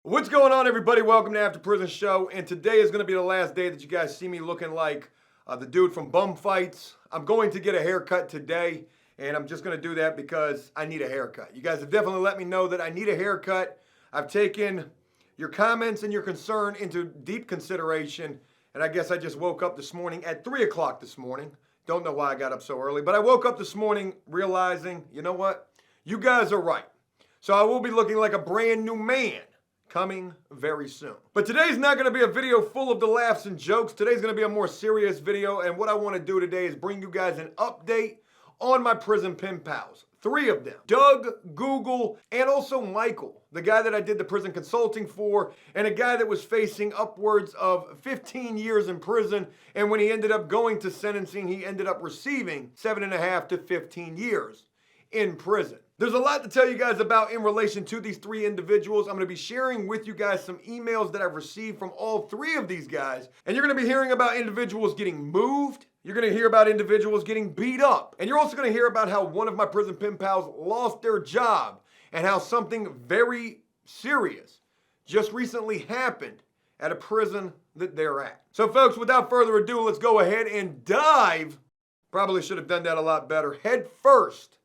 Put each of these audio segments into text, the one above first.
What's going on, everybody? Welcome to After Prison Show, and today is going to be the last day that you guys see me looking like the dude from Bum Fights. I'm going to get a haircut today, and I'm just going to do that because I need a haircut. You guys have definitely let me know that I need a haircut. I've taken your comments and your concern into deep consideration, and I guess I just woke up this morning at 3 o'clock this morning. Don't know why I got up so early, but I woke up this morning realizing, you know what? You guys are right. So I will be looking like a brand new man coming very soon. But today's not going to be a video full of the laughs and jokes. Today's going to be a more serious video, and what I want to do today is bring you guys an update on my prison pen pals. 3 of them. Doug, Google, and also Michael, the guy that I did the prison consulting for, and a guy that was facing upwards of 15 years in prison, and when he ended up going to sentencing, he ended up receiving 7.5 to 15 years in prison. There's a lot to tell you guys about in relation to these 3 individuals. I'm going to be sharing with you guys some emails that I've received from all 3 of these guys. And you're going to be hearing about individuals getting moved. You're going to hear about individuals getting beat up. And you're also going to hear about how one of my prison pen pals lost their job and how something very serious just recently happened at a prison that they're at. So folks, without further ado, let's go ahead and dive. Probably should have done that a lot better. Head first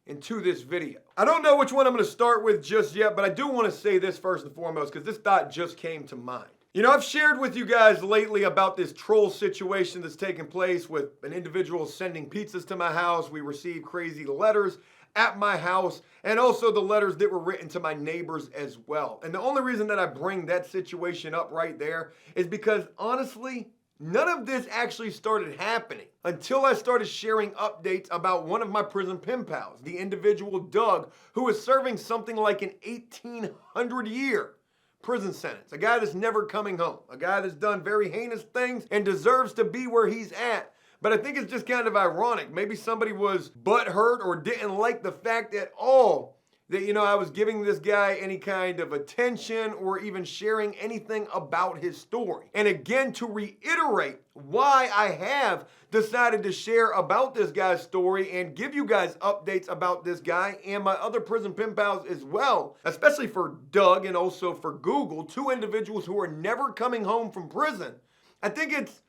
into this video. I don't know which one I'm going to start with just yet, but I do want to say this first and foremost because this thought just came to mind. You know, I've shared with you guys lately about this troll situation that's taking place with an individual sending pizzas to my house. We received crazy letters at my house, and also the letters that were written to my neighbors as well. And the only reason that I bring that situation up right there is because honestly, none of this actually started happening until I started sharing updates about one of my prison pen pals, the individual Doug, who is serving something like an 1,800-year prison sentence. A guy that's never coming home. A guy that's done very heinous things and deserves to be where he's at. But I think it's just kind of ironic. Maybe somebody was butthurt or didn't like the fact at all that, you know, I was giving this guy any kind of attention or even sharing anything about his story. And again, to reiterate why I have decided to share about this guy's story and give you guys updates about this guy and my other prison pen pals as well, especially for Doug and also for Google, 2 individuals who are never coming home from prison. I think it's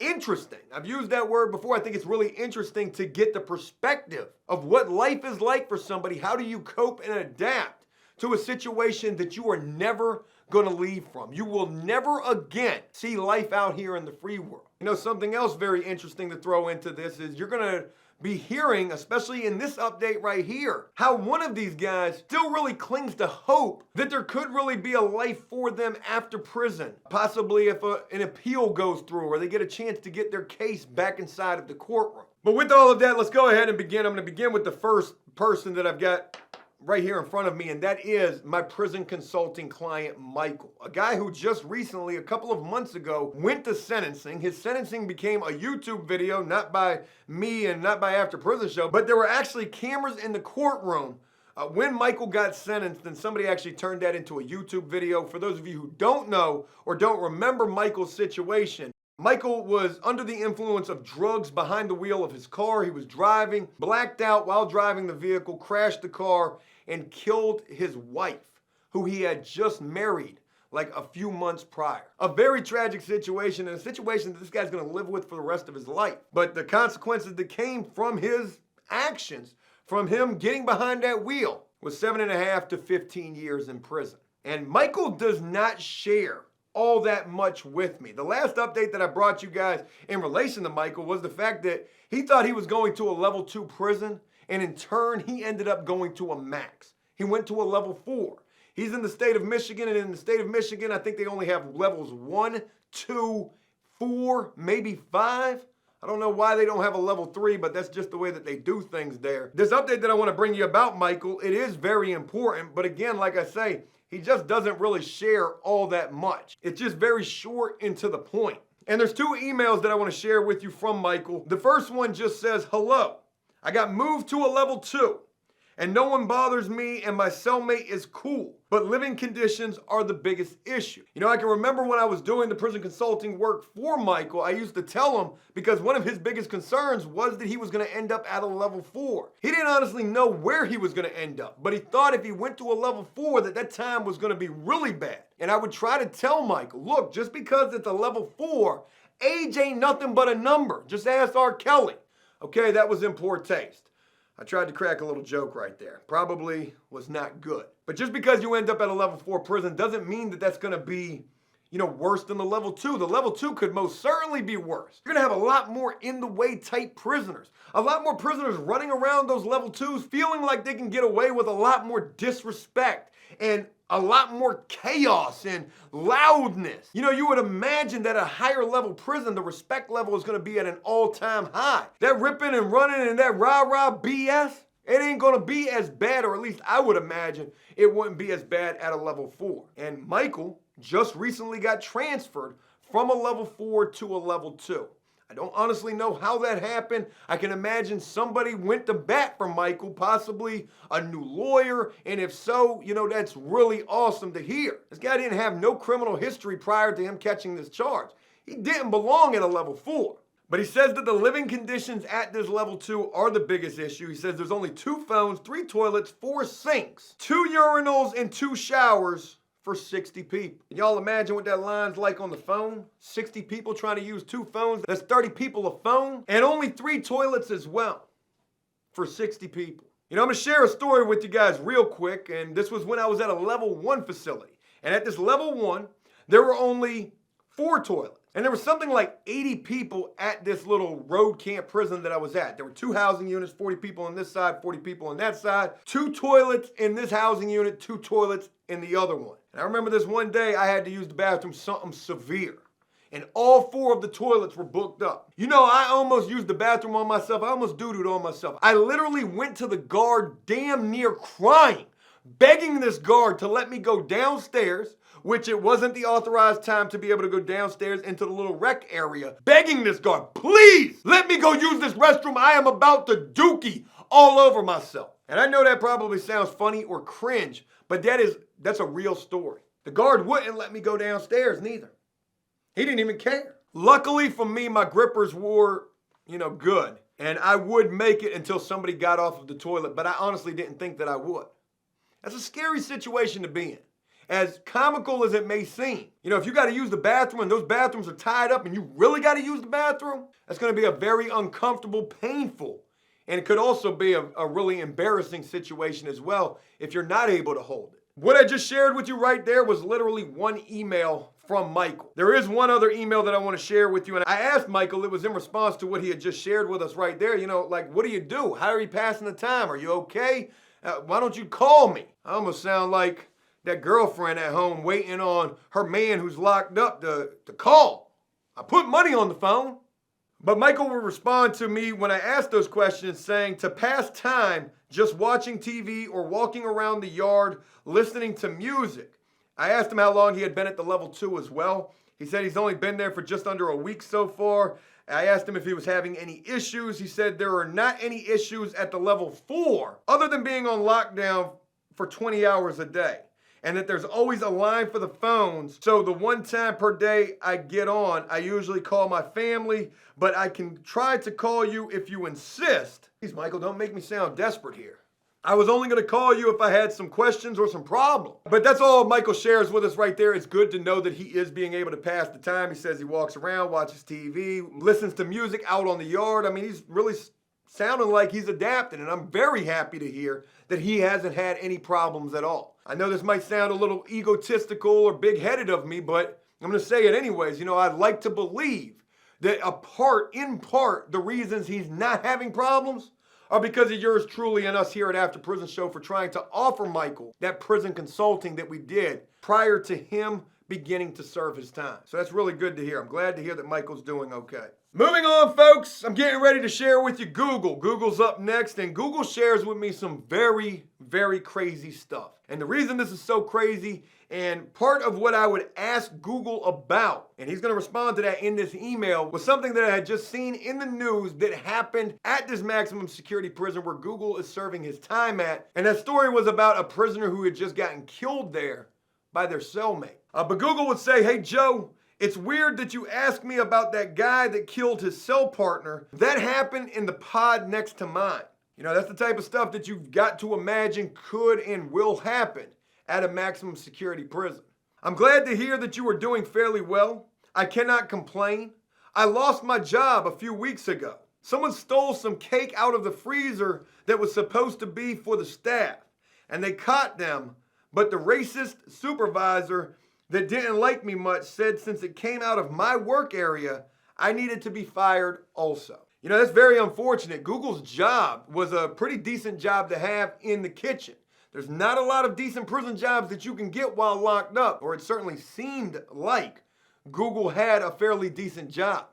interesting. I've used that word before. I think it's really interesting to get the perspective of what life is like for somebody. How do you cope and adapt to a situation that you are never going to leave from? You will never again see life out here in the free world. You know, something else very interesting to throw into this is you're going to be hearing, especially in this update right here, how one of these guys still really clings to hope that there could really be a life for them after prison. Possibly if an appeal goes through or they get a chance to get their case back inside of the courtroom. But with all of that, let's go ahead and begin. I'm going to begin with the first person that I've got right here in front of me, and that is my prison consulting client, Michael. A guy who just recently, a couple of months ago, went to sentencing. His sentencing became a YouTube video, not by me and not by After Prison Show, but there were actually cameras in the courtroom when Michael got sentenced, and somebody actually turned that into a YouTube video. For those of you who don't know or don't remember Michael's situation, Michael was under the influence of drugs behind the wheel of his car. He was driving, blacked out while driving the vehicle, crashed the car, and killed his wife, who he had just married like a few months prior. A very tragic situation, and a situation that this guy's going to live with for the rest of his life. But the consequences that came from his actions, from him getting behind that wheel, was 7.5 to 15 years in prison. And Michael does not share all that much with me. The last update that I brought you guys in relation to Michael was the fact that he thought he was going to a level 2 prison, and in turn, he ended up going to a max. He went to a level 4. He's in the state of Michigan, and in the state of Michigan, I think they only have levels 1, 2, 4, maybe 5. I don't know why they don't have a level 3, but that's just the way that they do things there. This update that I want to bring you about Michael, it is very important, but again, like I say, he just doesn't really share all that much. It's just very short and to the point. And there's 2 emails that I want to share with you from Michael. The first one just says, "Hello, I got moved to a level 2. and no one bothers me, and my cellmate is cool. But living conditions are the biggest issue. You know, I can remember when I was doing the prison consulting work for Michael, I used to tell him, because one of his biggest concerns was that he was going to end up at a level 4. He didn't honestly know where he was going to end up, but he thought if he went to a level 4 that time was going to be really bad. And I would try to tell Michael, look, just because it's a level 4, age ain't nothing but a number. Just ask R. Kelly. Okay, that was in poor taste. I tried to crack a little joke right there. Probably was not good. But just because you end up at a level 4 prison doesn't mean that that's going to be, you know, worse than the level 2. The level 2 could most certainly be worse. You're going to have a lot more in-the-way type prisoners. A lot more prisoners running around those level 2s feeling like they can get away with a lot more disrespect and a lot more chaos and loudness. You know, you would imagine that a higher level prison, the respect level is going to be at an all-time high. That ripping and running and that rah-rah BS, it ain't going to be as bad, or at least I would imagine it wouldn't be as bad at a level 4. And Michael just recently got transferred from a level 4 to a level 2. I don't honestly know how that happened. I can imagine somebody went to bat for Michael, possibly a new lawyer, and if so, you know, that's really awesome to hear. This guy didn't have no criminal history prior to him catching this charge. He didn't belong at a level 4. But he says that the living conditions at this level 2 are the biggest issue. He says there's only 2 phones, 3 toilets, 4 sinks, 2 urinals, and 2 showers for 60 people. Can y'all imagine what that line's like on the phone? 60 people trying to use 2 phones. That's 30 people a phone. And only 3 toilets as well for 60 people. You know, I'm going to share a story with you guys real quick. And this was when I was at a level 1 facility. And at this level 1, there were only 4 toilets. And there was something like 80 people at this little road camp prison that I was at. There were 2 housing units, 40 people on this side, 40 people on that side. 2 toilets in this housing unit, 2 toilets in the other one. And I remember this one day I had to use the bathroom, something severe. And all 4 of the toilets were booked up. You know, I almost used the bathroom on myself. I almost doo-dooed on myself. I literally went to the guard damn near crying, begging this guard to let me go downstairs, which it wasn't the authorized time to be able to go downstairs into the little rec area, begging this guard, please let me go use this restroom. I am about to dookie all over myself. And I know that probably sounds funny or cringe, but that's a real story. The guard wouldn't let me go downstairs neither. He didn't even care. Luckily for me, my grippers were, you know, good. And I would make it until somebody got off of the toilet, but I honestly didn't think that I would. That's a scary situation to be in. As comical as it may seem. You know, if you got to use the bathroom and those bathrooms are tied up and you really got to use the bathroom, that's going to be a very uncomfortable, painful, and it could also be a really embarrassing situation as well if you're not able to hold it. What I just shared with you right there was literally one email from Michael. There is one other email that I want to share with you, and I asked Michael, it was in response to what he had just shared with us right there, you know, like, what do you do? How are you passing the time? Are you okay? Why don't you call me? I almost sound like that girlfriend at home waiting on her man who's locked up to call. I put money on the phone. But Michael would respond to me when I asked those questions saying to pass time just watching TV or walking around the yard listening to music. I asked him how long he had been at the level 2 as well. He said he's only been there for just under a week so far. I asked him if he was having any issues. He said there are not any issues at the level 4 other than being on lockdown for 20 hours a day. And that there's always a line for the phones. So the one time per day I get on, I usually call my family, but I can try to call you if you insist. Please, Michael, don't make me sound desperate here. I was only going to call you if I had some questions or some problems. But that's all Michael shares with us right there. It's good to know that he is being able to pass the time. He says he walks around, watches TV, listens to music out on the yard. I mean, he's really sounding like he's adapted, and I'm very happy to hear that he hasn't had any problems at all. I know this might sound a little egotistical or big-headed of me, but I'm going to say it anyways. You know, I'd like to believe that in part, the reasons he's not having problems are because of yours truly and us here at After Prison Show for trying to offer Michael that prison consulting that we did prior to him beginning to serve his time. So that's really good to hear. I'm glad to hear that Michael's doing okay. Moving on, folks, I'm getting ready to share with you Google. Google's up next, and Google shares with me some very, very crazy stuff. And the reason this is so crazy, and part of what I would ask Google about, and he's going to respond to that in this email, was something that I had just seen in the news that happened at this maximum security prison where Google is serving his time at. And that story was about a prisoner who had just gotten killed there by their cellmate. But Google would say, hey, Joe, it's weird that you asked me about that guy that killed his cell partner. That happened in the pod next to mine. You know, that's the type of stuff that you've got to imagine could and will happen at a maximum security prison. I'm glad to hear that you are doing fairly well. I cannot complain. I lost my job a few weeks ago. Someone stole some cake out of the freezer that was supposed to be for the staff, and they caught them, but the racist supervisor that didn't like me much said since it came out of my work area, I needed to be fired also. You know, that's very unfortunate. Google's job was a pretty decent job to have in the kitchen. There's not a lot of decent prison jobs that you can get while locked up, or it certainly seemed like Google had a fairly decent job.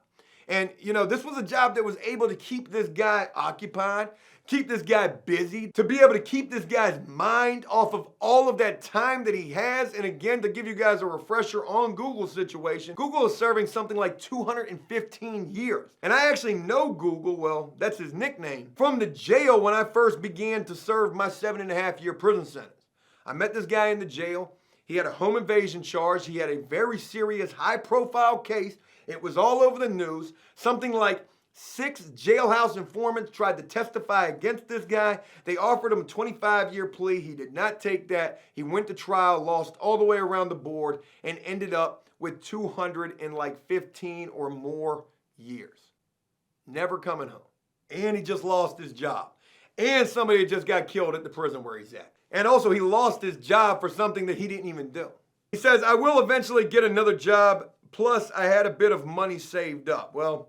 And, you know, this was a job that was able to keep this guy occupied, keep this guy busy, to be able to keep this guy's mind off of all of that time that he has. And again, to give you guys a refresher on Google's situation, Google is serving something like 215 years. And I actually know Google, well, that's his nickname, from the jail when I first began to serve my 7.5-year prison sentence. I met this guy in the jail. He had a home invasion charge. He had a very serious, high-profile case. It was all over the news. Something like 6 jailhouse informants tried to testify against this guy. They offered him a 25-year plea. He did not take that. He went to trial, lost all the way around the board, and ended up with 215 or more years. Never coming home. And he just lost his job. And somebody just got killed at the prison where he's at. And also, he lost his job for something that he didn't even do. He says, I will eventually get another job. Plus, I had a bit of money saved up. Well,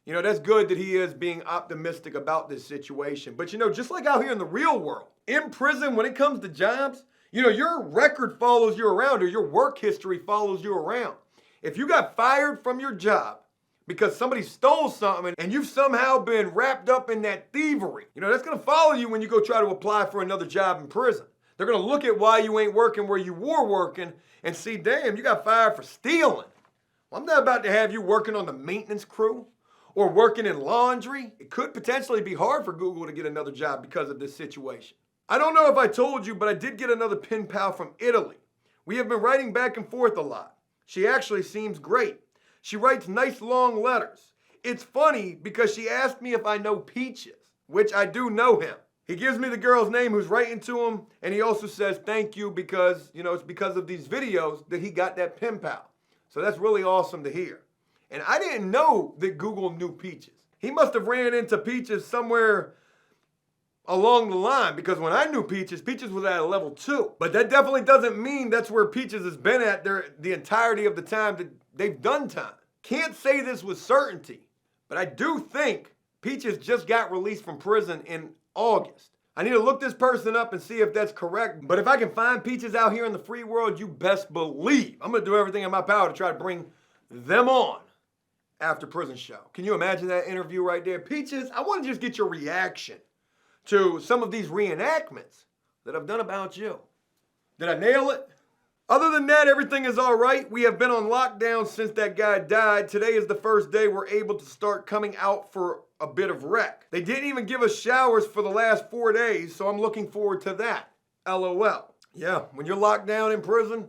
you know, that's good that he is being optimistic about this situation. But, you know, just like out here in the real world, in prison, when it comes to jobs, you know, your record follows you around, or your work history follows you around. If you got fired from your job because somebody stole something and you've somehow been wrapped up in that thievery, you know, that's going to follow you when you go try to apply for another job in prison. They're going to look at why you ain't working where you were working and see, damn, you got fired for stealing. Well, I'm not about to have you working on the maintenance crew or working in laundry. It could potentially be hard for Google to get another job because of this situation. I don't know if I told you, but I did get another pen pal from Italy. We have been writing back and forth a lot. She actually seems great. She writes nice long letters. It's funny because she asked me if I know Peaches, which I do know him. He gives me the girl's name who's writing to him, and he also says thank you because, you know, it's because of these videos that he got that pen pal. So that's really awesome to hear. And I didn't know that Google knew Peaches. He must have ran into Peaches somewhere along the line, because when I knew Peaches, Peaches was at a level 2. But that definitely doesn't mean that's where Peaches has been at the entirety of the time that they've done time. Can't say this with certainty, but I do think Peaches just got released from prison in August. I need to look this person up and see if that's correct. But if I can find Peaches out here in the free world, you best believe I'm going to do everything in my power to try to bring them on After Prison Show. Can you imagine that interview right there? Peaches, I want to just get your reaction to some of these reenactments that I've done about you. Did I nail it? Other than that, everything is all right. We have been on lockdown since that guy died. Today is the first day we're able to start coming out for a bit of rec. They didn't even give us showers for the last 4 days, so I'm looking forward to that. LOL. Yeah, when you're locked down in prison,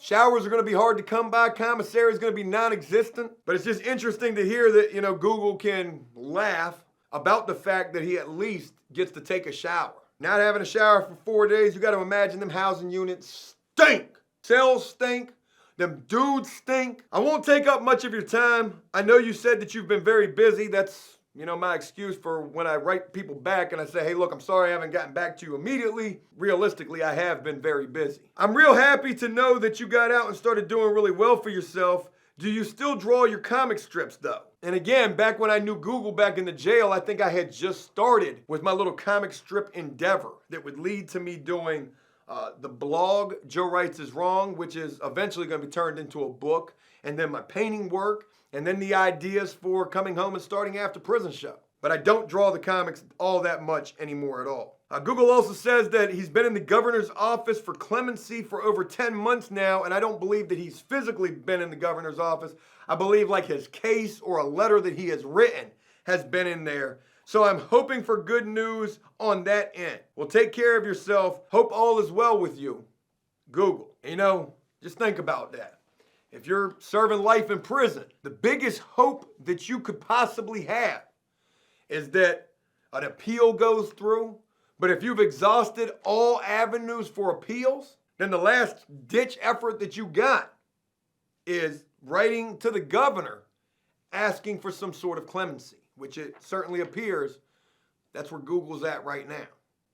showers are going to be hard to come by. Commissary is going to be non-existent. But it's just interesting to hear that, you know, Google can laugh about the fact that he at least gets to take a shower. Not having a shower for 4 days, you got to imagine them housing units stink. Cells stink. Them dudes stink. I won't take up much of your time. I know you said that you've been very busy. That's, you know, my excuse for when I write people back and I say, hey, look, I'm sorry I haven't gotten back to you immediately. Realistically, I have been very busy. I'm real happy to know that you got out and started doing really well for yourself. Do you still draw your comic strips, though? And again, back when I knew Google back in the jail, I think I had just started with my little comic strip endeavor that would lead to me doing the blog, Joe Writes Is Wrong, which is eventually going to be turned into a book, and then my painting work, and then the ideas for coming home and starting After Prison Show. But I don't draw the comics all that much anymore at all. Google also says that he's been in the governor's office for clemency for over 10 months now, and I don't believe that he's physically been in the governor's office. I believe like his case or a letter that he has written has been in there. So I'm hoping for good news on that end. Well, take care of yourself. Hope all is well with you. Google. Just think about that. If you're serving life in prison, the biggest hope that you could possibly have is that an appeal goes through. But if you've exhausted all avenues for appeals, then the last ditch effort that you got is writing to the governor asking for some sort of clemency, which it certainly appears that's where Google's at right now.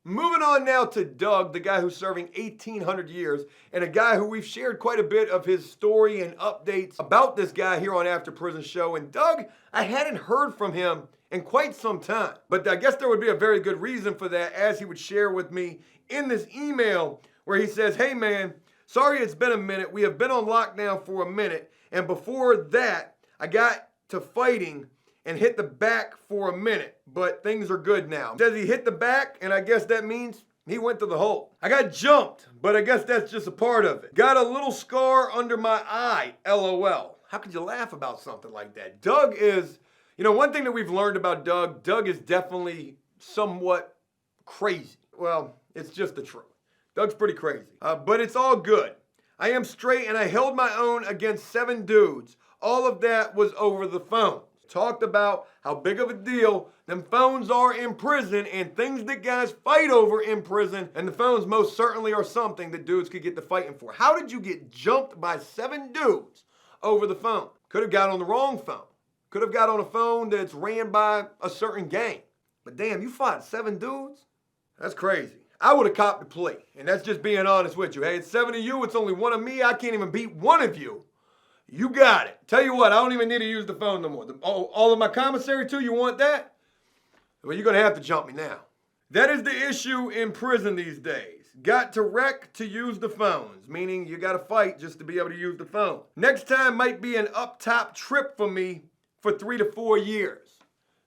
Moving on now to Doug, the guy who's serving 1,800 years, and a guy who we've shared quite a bit of his story and updates about this guy here on After Prison Show. And Doug, I hadn't heard from him in quite some time, but I guess there would be a very good reason for that, as he would share with me in this email where he says, "Hey man, sorry it's been a minute. We have been on lockdown for a minute, and before that, I got to fighting and hit the back for a minute, but things are good now." Says he hit the back, and I guess that means he went to the hole. "I got jumped, but I guess that's just a part of it. Got a little scar under my eye, LOL." How could you laugh about something like that? Doug is, one thing that we've learned about Doug is definitely somewhat crazy. Well, it's just the truth. Doug's pretty crazy, but it's all good. "I am straight and I held my own against 7 dudes. All of that was over the phone." Talked about how big of a deal them phones are in prison and things that guys fight over in prison, and the phones most certainly are something that dudes could get to fighting for. How did you get jumped by 7 dudes over the phone? Could have got on the wrong phone. Could have got on a phone that's ran by a certain gang. But damn, you fought 7 dudes? That's crazy. I would have copped the plea, and that's just being honest with you. Hey, it's 7 of you, it's only 1 of me. I can't even beat 1 of you. You got it. Tell you what, I don't even need to use the phone no more. All of my commissary too, you want that? Well, you're going to have to jump me now. That is the issue in prison these days. Got to wreck to use the phones, meaning you got to fight just to be able to use the phone. Next time might be an up top trip for me for 3 to 4 years.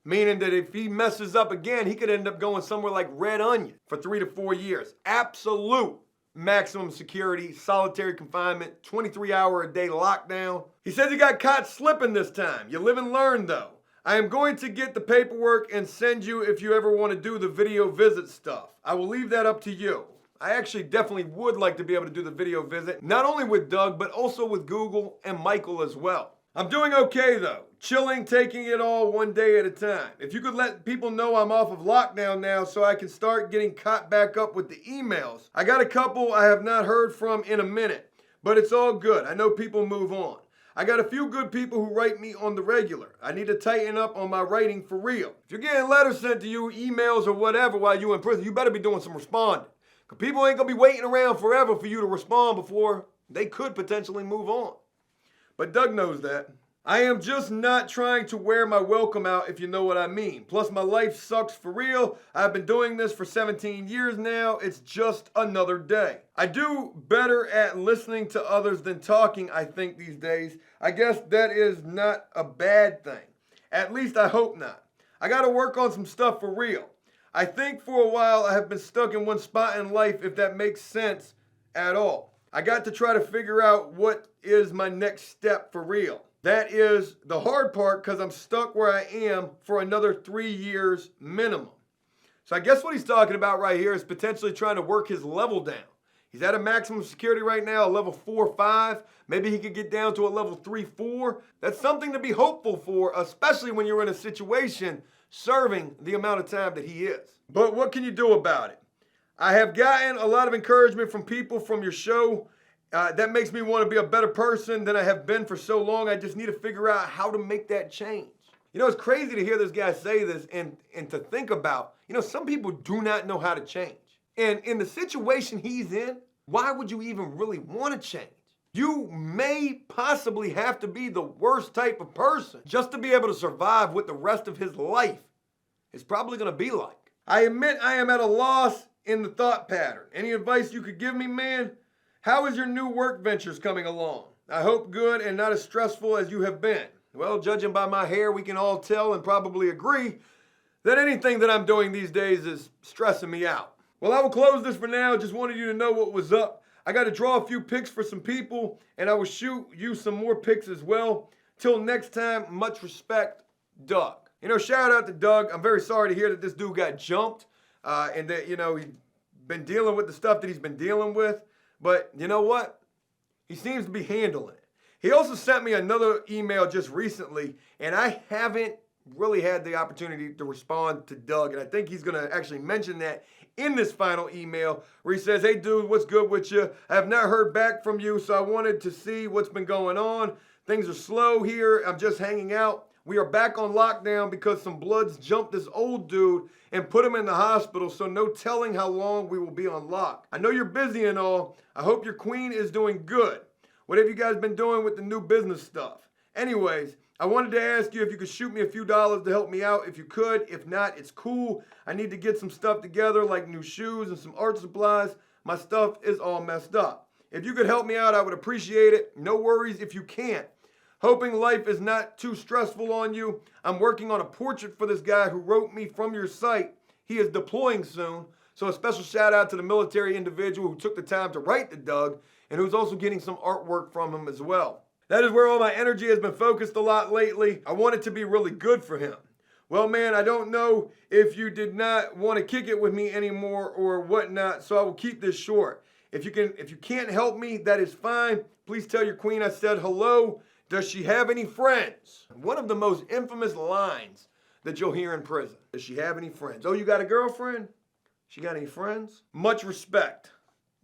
Meaning that if he messes up again, he could end up going somewhere like Red Onion for 3 to 4 years. Absolute maximum security, solitary confinement, 23-hour-a-day lockdown. He says he got caught slipping this time. You live and learn, though. "I am going to get the paperwork and send you if you ever want to do the video visit stuff. I will leave that up to you." I actually definitely would like to be able to do the video visit, not only with Doug, but also with Google and Michael as well. "I'm doing okay, though. Chilling, taking it all one day at a time. If you could let people know I'm off of lockdown now so I can start getting caught back up with the emails. I got a couple I have not heard from in a minute, but it's all good. I know people move on. I got a few good people who write me on the regular. I need to tighten up on my writing for real. If you're getting letters sent to you, emails or whatever while you're in prison, you better be doing some responding. Because people ain't going to be waiting around forever for you to respond before they could potentially move on." But Doug knows that. "I am just not trying to wear my welcome out, if you know what I mean. Plus, my life sucks for real. I've been doing this for 17 years now. It's just another day. I do better at listening to others than talking, I think, these days. I guess that is not a bad thing. At least I hope not. I got to work on some stuff for real. I think for a while I have been stuck in one spot in life, if that makes sense at all. I got to try to figure out what is my next step for real. That is the hard part because I'm stuck where I am for another 3 years minimum." So I guess what he's talking about right here is potentially trying to work his level down. He's at a maximum security right now, a level 4 or 5. Maybe he could get down to a level 3, 4. That's something to be hopeful for, especially when you're in a situation serving the amount of time that he is. But what can you do about it? "I have gotten a lot of encouragement from people from your show. That makes me want to be a better person than I have been for so long. I just need to figure out how to make that change." It's crazy to hear this guy say this and to think about, some people do not know how to change. And in the situation he's in, why would you even really want to change? You may possibly have to be the worst type of person just to be able to survive what the rest of his life is probably going to be like. "I admit I am at a loss in the thought pattern. Any advice you could give me, man? How is your new work ventures coming along? I hope good and not as stressful as you have been." Well, judging by my hair, we can all tell and probably agree that anything that I'm doing these days is stressing me out. Well, I will close this for now. Just wanted you to know what was up. I got to draw a few pics for some people, and I will shoot you some more pics as well. Till next time, much respect, Doug. You know, shout out to Doug. I'm very sorry to hear that this dude got jumped and that, you know, he's been dealing with the stuff that he's been dealing with. But you know what? He seems to be handling it. He also sent me another email just recently, and I haven't really had the opportunity to respond to Doug. And I think he's going to actually mention that in this final email where he says, hey, dude, what's good with you? I have not heard back from you, so I wanted to see what's been going on. Things are slow here. I'm just hanging out. We are back on lockdown because some bloods jumped this old dude and put him in the hospital, so no telling how long we will be on lock. I know you're busy and all. I hope your queen is doing good. What have you guys been doing with the new business stuff? Anyways, I wanted to ask you if you could shoot me a few dollars to help me out if you could. If not, it's cool. I need to get some stuff together like new shoes and some art supplies. My stuff is all messed up. If you could help me out, I would appreciate it. No worries if you can't. Hoping life is not too stressful on you. I'm working on a portrait for this guy who wrote me from your site. He is deploying soon. So a special shout out to the military individual who took the time to write to Doug and who's also getting some artwork from him as well. That is where all my energy has been focused a lot lately. I want it to be really good for him. Well, man, I don't know if you did not want to kick it with me anymore or whatnot, so I will keep this short. If you can't help me, that is fine. Please tell your queen I said hello. Does she have any friends? One of the most infamous lines that you'll hear in prison. Does she have any friends? Oh, you got a girlfriend? She got any friends? Much respect,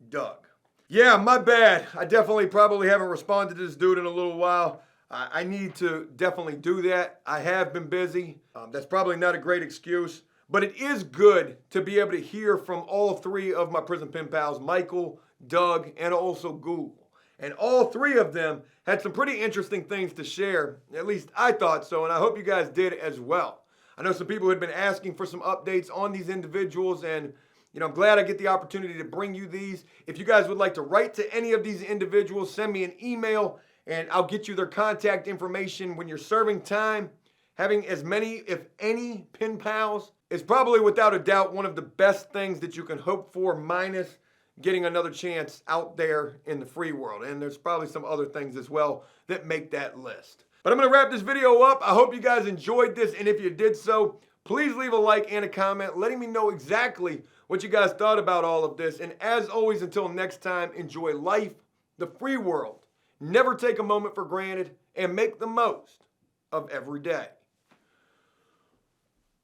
Doug. Yeah, my bad. I definitely probably haven't responded to this dude in a little while. I need to definitely do that. I have been busy. That's probably not a great excuse, but it is good to be able to hear from all three of my prison pen pals, Michael, Doug, and also Google. And all three of them had some pretty interesting things to share. At least I thought so, and I hope you guys did as well. I know some people had been asking for some updates on these individuals, and I'm glad I get the opportunity to bring you these. If you guys would like to write to any of these individuals, send me an email, and I'll get you their contact information. When you're serving time, having as many, if any, pen pals is probably without a doubt one of the best things that you can hope for, minus getting another chance out there in the free world. And there's probably some other things as well that make that list. But I'm going to wrap this video up. I hope you guys enjoyed this. And if you did so, please leave a like and a comment letting me know exactly what you guys thought about all of this. And as always, until next time, enjoy life, the free world. Never take a moment for granted and make the most of every day.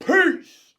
Peace!